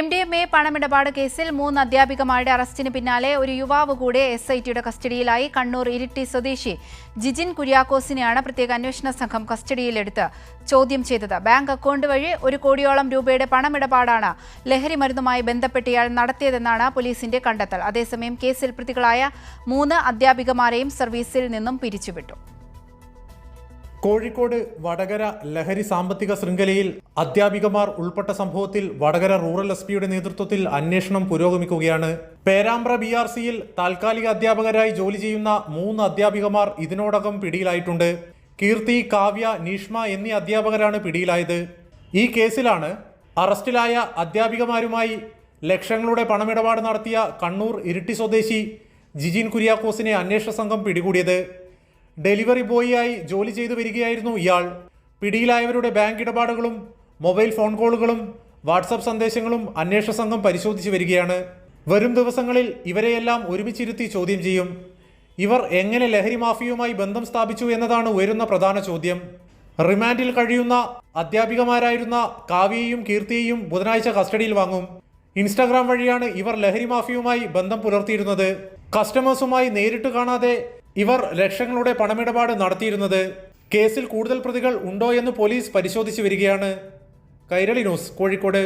MDMA പണമിടപാട് കേസിൽ 3 അധ്യാപികമാരുടെ അറസ്റ്റിന് പിന്നാലെ ഒരു യുവാവ് കൂടെ SITയുടെ കസ്റ്റഡിയിലായി. കണ്ണൂർ ഇരിട്ടി സ്വദേശി ജിജിൻ കുര്യാക്കോസിനെയാണ് പ്രത്യേക അന്വേഷണ സംഘം കസ്റ്റഡിയിലെടുത്ത് ചോദ്യം ചെയ്തത്. ബാങ്ക് അക്കൗണ്ട് വഴി 1 കോടിയോളം രൂപയുടെ പണമിടപാടാണ് ലഹരി മരുന്നുമായി ബന്ധപ്പെട്ട് ഇയാൾ നടത്തിയതെന്നാണ് പോലീസിന്റെ കണ്ടെത്തൽ. അതേസമയം കേസിൽ പ്രതികളായ 3 അധ്യാപികമാരെയും സർവീസിൽ നിന്നും പിരിച്ചുവിട്ടു. കോഴിക്കോട് വടകര ലഹരി സാമ്പത്തിക ശൃംഖലയിൽ അധ്യാപികമാർ ഉൾപ്പെട്ട സംഭവത്തിൽ വടകര റൂറൽ SP-യുടെ നേതൃത്വത്തിൽ അന്വേഷണം പുരോഗമിക്കുകയാണ്. പേരാമ്പ്ര BRC-യിൽ താൽക്കാലിക അധ്യാപകരായി ജോലി ചെയ്യുന്ന 3 അധ്യാപികമാർ ഇതിനോടകം പിടിയിലായിട്ടുണ്ട്. കീർത്തി, കാവ്യ, നീഷ്മ എന്നീ അധ്യാപകരാണ് പിടിയിലായത്. ഈ കേസിലാണ് അറസ്റ്റിലായ അധ്യാപികമാരുമായി ലക്ഷങ്ങളുടെ പണമിടപാട് നടത്തിയ കണ്ണൂർ ഇരിട്ടി സ്വദേശി ജിജിൻ കുര്യാക്കോസിനെ അന്വേഷണ സംഘം പിടികൂടിയത്. ഡെലിവറി ബോയിയായി ജോലി ചെയ്തു വരികയായിരുന്നു ഇയാൾ. പിടിയിലായവരുടെ ബാങ്ക് ഇടപാടുകളും മൊബൈൽ ഫോൺ കോളുകളും വാട്സപ്പ് സന്ദേശങ്ങളും അന്വേഷണ സംഘം പരിശോധിച്ചു വരികയാണ്. വരും ദിവസങ്ങളിൽ ഇവരെയെല്ലാം ഒരുമിച്ചിരുത്തി ചോദ്യം ചെയ്യും. ഇവർ എങ്ങനെ ലഹരി മാഫിയയുമായി ബന്ധം സ്ഥാപിച്ചു എന്നതാണ് ഉയരുന്ന പ്രധാന ചോദ്യം. റിമാൻഡിൽ കഴിയുന്ന അധ്യാപികമാരായിരുന്ന കാവ്യയെയും കീർത്തിയെയും ബുധനാഴ്ച കസ്റ്റഡിയിൽ വാങ്ങും. ഇൻസ്റ്റാഗ്രാം വഴിയാണ് ഇവർ ലഹരി മാഫിയയുമായി ബന്ധം പുലർത്തിയിരുന്നത്. കസ്റ്റമേഴ്സുമായി നേരിട്ട് കാണാതെ ഇവർ ലക്ഷങ്ങളുടെ പണമിടപാട് നടത്തിയിരുന്നത്. കേസിൽ കൂടുതൽ പ്രതികൾ ഉണ്ടോ എന്ന് പോലീസ് പരിശോധിച്ചു വരികയാണ്. കൈരളി ന്യൂസ്, കോഴിക്കോട്.